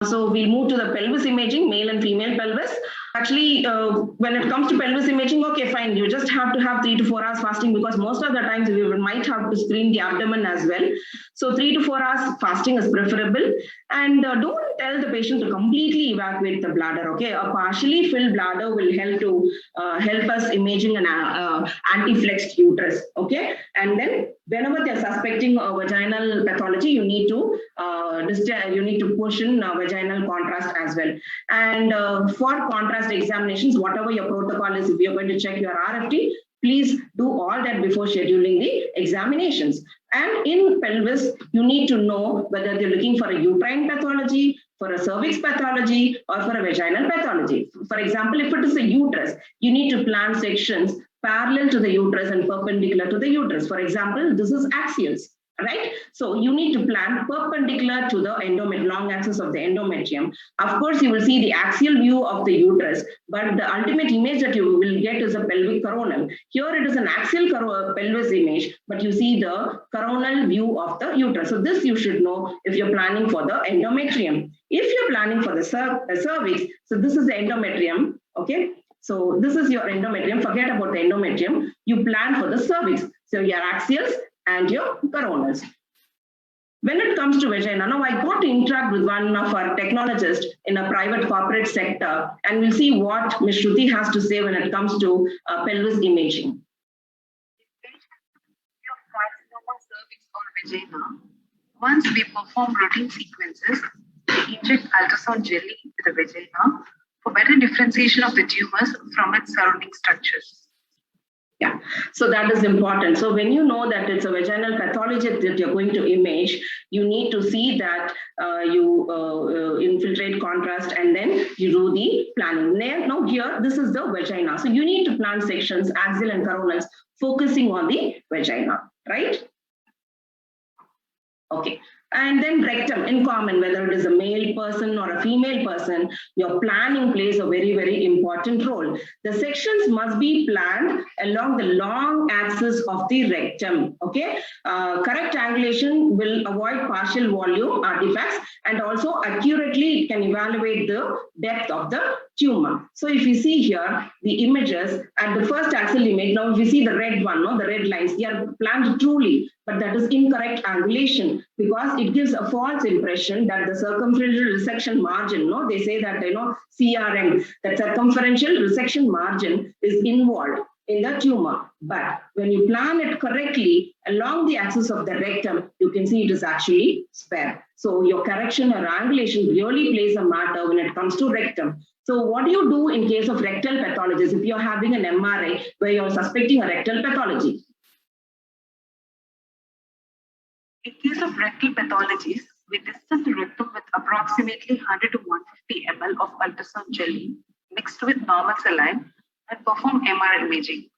So we move to the pelvis imaging, male and female pelvis. Actually, when it comes to pelvis imaging, okay, fine. You just have to have 3 to 4 hours fasting because most of the times we might have to screen the abdomen as well. So 3 to 4 hours fasting is preferable. And don't tell the patient to completely evacuate the bladder. Okay, a partially filled bladder will help us imaging an anti-flexed uterus. Okay, and then whenever they're suspecting a vaginal pathology, you need to push in vaginal contrast as well. And for contrast examinations, whatever your protocol is, if you're going to check your RFT, please do all that before scheduling the examinations. And in pelvis, you need to know whether they're looking for a uterine pathology, for a cervix pathology, or for a vaginal pathology. For example, if it is a uterus, you need to plan sections parallel to the uterus and perpendicular to the uterus. For example, this is axials. Right? So you need to plan perpendicular to the long axis of the endometrium. Of course, you will see the axial view of the uterus, but the ultimate image that you will get is a pelvic coronal. Here it is an axial pelvis image, but you see the coronal view of the uterus. So this you should know if you're planning for the endometrium. If you're planning for the cervix, so this is the endometrium, okay? So this is your endometrium. Forget about the endometrium. You plan for the cervix. So your axials and your coronals. When it comes to vagina, now I got to interact with one of our technologists in a private corporate sector, and we'll see what Ms. Shruti has to say when it comes to pelvis imaging. Carcinoma, cervix or vagina, once we perform routine sequences, we inject ultrasound jelly into the vagina for better differentiation of the tumors from its surrounding structures. Yeah, so that is important. So when you know that it's a vaginal pathology that you're going to image, you need to see that you infiltrate contrast and then you do the planning. Now here, this is the vagina. So you need to plan sections, axial and coronals, focusing on the vagina, right? Okay. And then rectum in common, whether it is a male person or a female person, your planning plays a very, very important role. The sections must be planned along the long axis of the rectum, okay? Correct angulation will avoid partial volume artifacts, and also accurately it can evaluate the depth of the tumor. So if you see here, the images at the first axial image, now if you see the red one, no, the red lines, they are planned truly, but that is incorrect angulation because it gives a false impression that the circumferential resection margin, no, they say that, CRM, that circumferential resection margin is involved in the tumor. But when you plan it correctly along the axis of the rectum, you can see it is actually spare. So your correction or angulation really plays a matter when it comes to rectum. So what do you do in case of rectal pathologies if you're having an MRI where you're suspecting a rectal pathology? In case of rectal pathologies, we distend the rectum with approximately 100 to 150 ml of ultrasound jelly mixed with normal saline and perform MR imaging.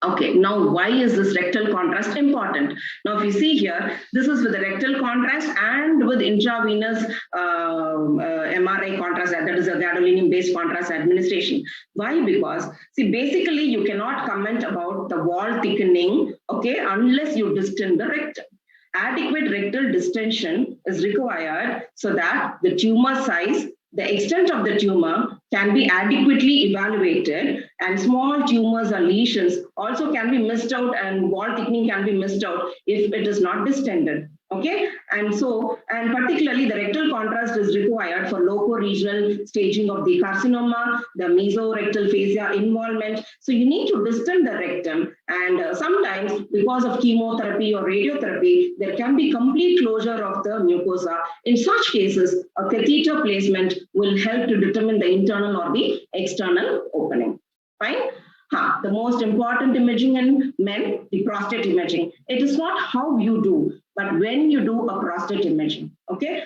Okay, now why is this rectal contrast important? Now if you see here, this is with the rectal contrast and with intravenous MRI contrast, that is a gadolinium-based contrast administration. Why? Because, see, basically you cannot comment about the wall thickening, okay, unless you distend the rectum. Adequate rectal distension is required so that the tumor size, the extent of the tumor can be adequately evaluated, and small tumors or lesions also can be missed out, and wall thickening can be missed out if it is not distended. Okay, and particularly the rectal contrast is required for loco-regional staging of the carcinoma, the mesorectal fascia involvement. So you need to distend the rectum, and sometimes because of chemotherapy or radiotherapy, there can be complete closure of the mucosa. In such cases, a catheter placement will help to determine the internal or the external opening. Fine. The most important imaging in men, the prostate imaging. It is not how you do, but when you do a prostate imaging. Okay,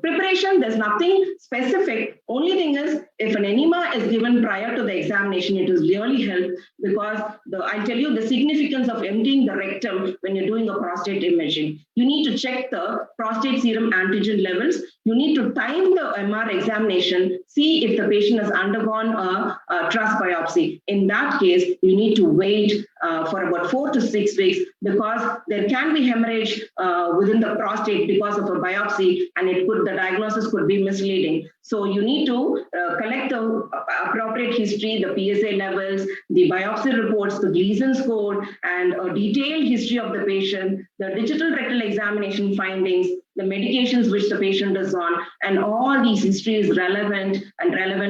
preparation, there's nothing specific. Only thing is, if an enema is given prior to the examination, it will really help, because I'll tell you the significance of emptying the rectum when you're doing a prostate imaging. You need to check the prostate serum antigen levels. You need to time the MR examination, see if the patient has undergone a truss biopsy. In that case, you need to wait for about 4 to 6 weeks, because there can be hemorrhage within the prostate because of a biopsy biopsy, and the diagnosis could be misleading. So you need to collect the appropriate history, the PSA levels, the biopsy reports, the Gleason score, and a detailed history of the patient, the digital rectal examination findings, the medications which the patient is on, and all these history is relevant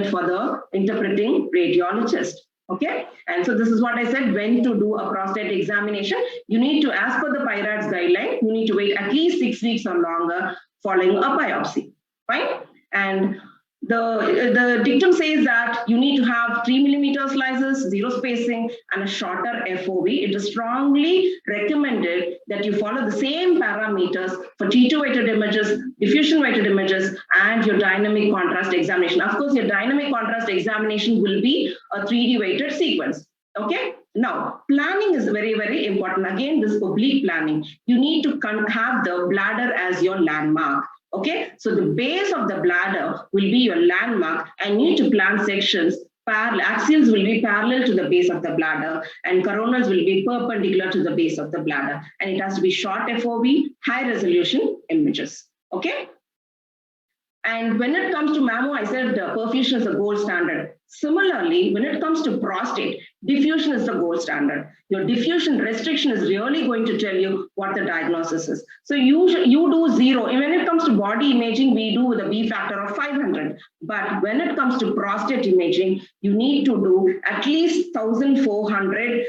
for the interpreting radiologist. Okay, and so this is what I said, when to do a prostate examination. You need to, as per the PIRADS guideline, you need to wait at least 6 weeks or longer following a biopsy, right? And the dictum says that you need to have 3 millimeter slices, 0 spacing, and a shorter FOV. It is strongly recommended that you follow the same parameters for T2 weighted images, diffusion weighted images, and your dynamic contrast examination. Of course, your dynamic contrast examination will be a 3D weighted sequence. Okay. Now, planning is very, very important. Again, this oblique planning. You need to have the bladder as your landmark. Okay, so the base of the bladder will be your landmark, and you need to plan sections. Axials will be parallel to the base of the bladder, and coronals will be perpendicular to the base of the bladder. And it has to be short FOV, high resolution images. Okay. And when it comes to mammo, I said perfusion is the gold standard. Similarly, when it comes to prostate, diffusion is the gold standard. Your diffusion restriction is really going to tell you what the diagnosis is. So you do 0. And when it comes to body imaging, we do with a B factor of 500. But when it comes to prostate imaging, you need to do at least 1400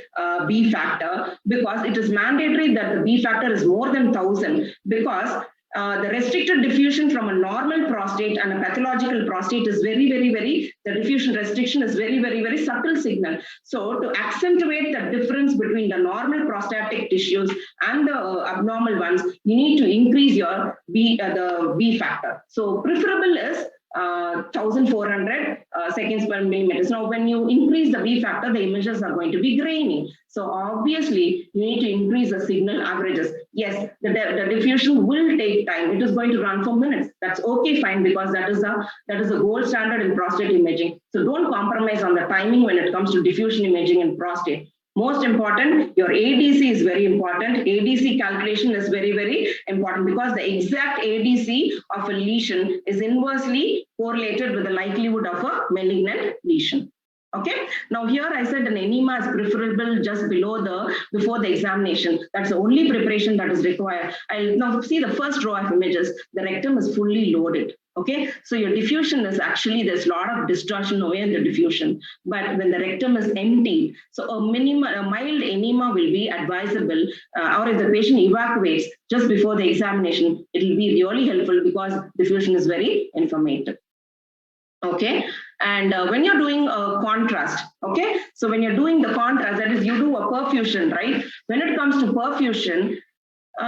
B factor, because it is mandatory that the B factor is more than 1000, because the restricted diffusion from a normal prostate and a pathological prostate is very, the diffusion restriction is very subtle signal. So to accentuate the difference between the normal prostatic tissues and the abnormal ones, you need to increase your the B factor. So preferable is 1400 seconds per millimeter. Now, when you increase the B factor, the images are going to be grainy. So obviously, you need to increase the signal averages. Yes, the diffusion will take time. It is going to run for minutes. That's okay, fine, because that is the gold standard in prostate imaging. So don't compromise on the timing when it comes to diffusion imaging in prostate. Most important, your ADC is very important. ADC calculation is very important, because the exact ADC of a lesion is inversely correlated with the likelihood of a malignant lesion. Okay. Now here I said an enema is preferable just before the examination. That's the only preparation that is required. I'll now see the first row of images. The rectum is fully loaded. Okay, so your diffusion is actually, there's a lot of distortion away in the diffusion, but when the rectum is empty, so a mild enema will be advisable, or if the patient evacuates just before the examination, it will be really helpful, because diffusion is very informative. Okay, and when you're doing a contrast, okay, so when you're doing the contrast, that is, you do a perfusion, right? When it comes to perfusion,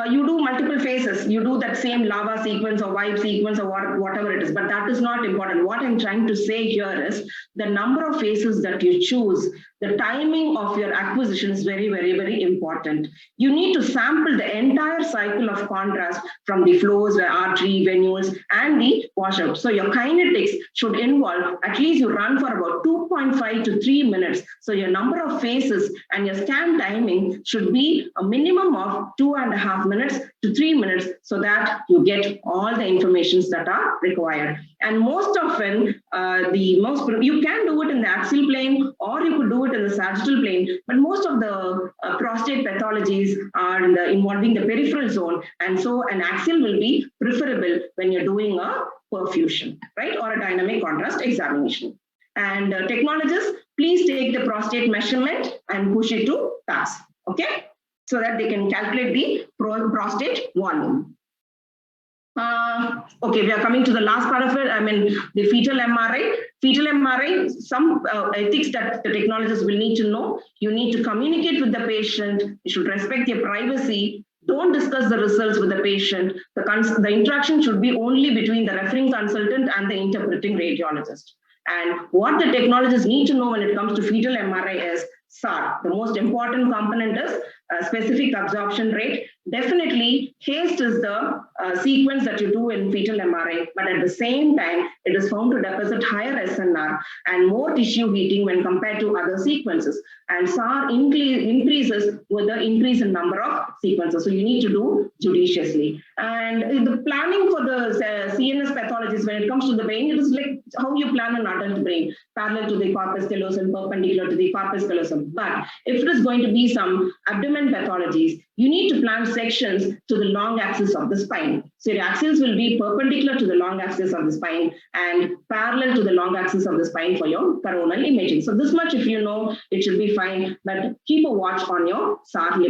you do multiple phases. You do that same lava sequence or wipe sequence or whatever it is, but that is not important. What I'm trying to say here is the number of phases that you choose, the timing of your acquisition is very important. You need to sample the entire cycle of contrast from the flows, the artery, venules, and the washout. So your kinetics should involve, at least you run for about 2.5 to 3 minutes. So your number of phases and your scan timing should be a minimum of 2.5 minutes to 3 minutes, so that you get all the informations that are required. And most often, you can do it in the axial plane, or you could do it in the sagittal plane, but most of the prostate pathologies are involving the peripheral zone, and so an axial will be preferable when you're doing a perfusion, right, or a dynamic contrast examination. And technologists, please take the prostate measurement and push it to TAS, okay, so that they can calculate the prostate volume. Okay, we are coming to the last part of it. I mean, the fetal MRI. Fetal MRI, some ethics that the technologists will need to know. You need to communicate with the patient. You should respect their privacy. Don't discuss the results with the patient. The interaction should be only between the referring consultant and the interpreting radiologist. And what the technologists need to know when it comes to fetal MRI is SAR. The most important component is specific absorption rate. Definitely, HASTE is the sequence that you do in fetal MRI, but at the same time, it is found to deposit higher SNR and more tissue heating when compared to other sequences. And SAR increases with the increase in number of sequences. So you need to do judiciously. And the planning for the CNS pathologies, when it comes to the brain, it is like how you plan an adult brain, parallel to the corpus callosum, perpendicular to the corpus callosum. But if it is going to be some abdomen pathologies, you need to plan sections to the long axis of the spine. So your axis will be perpendicular to the long axis of the spine and parallel to the long axis of the spine for your coronal imaging. So this much, if you know, it should be fine, but keep a watch on your SAR limit.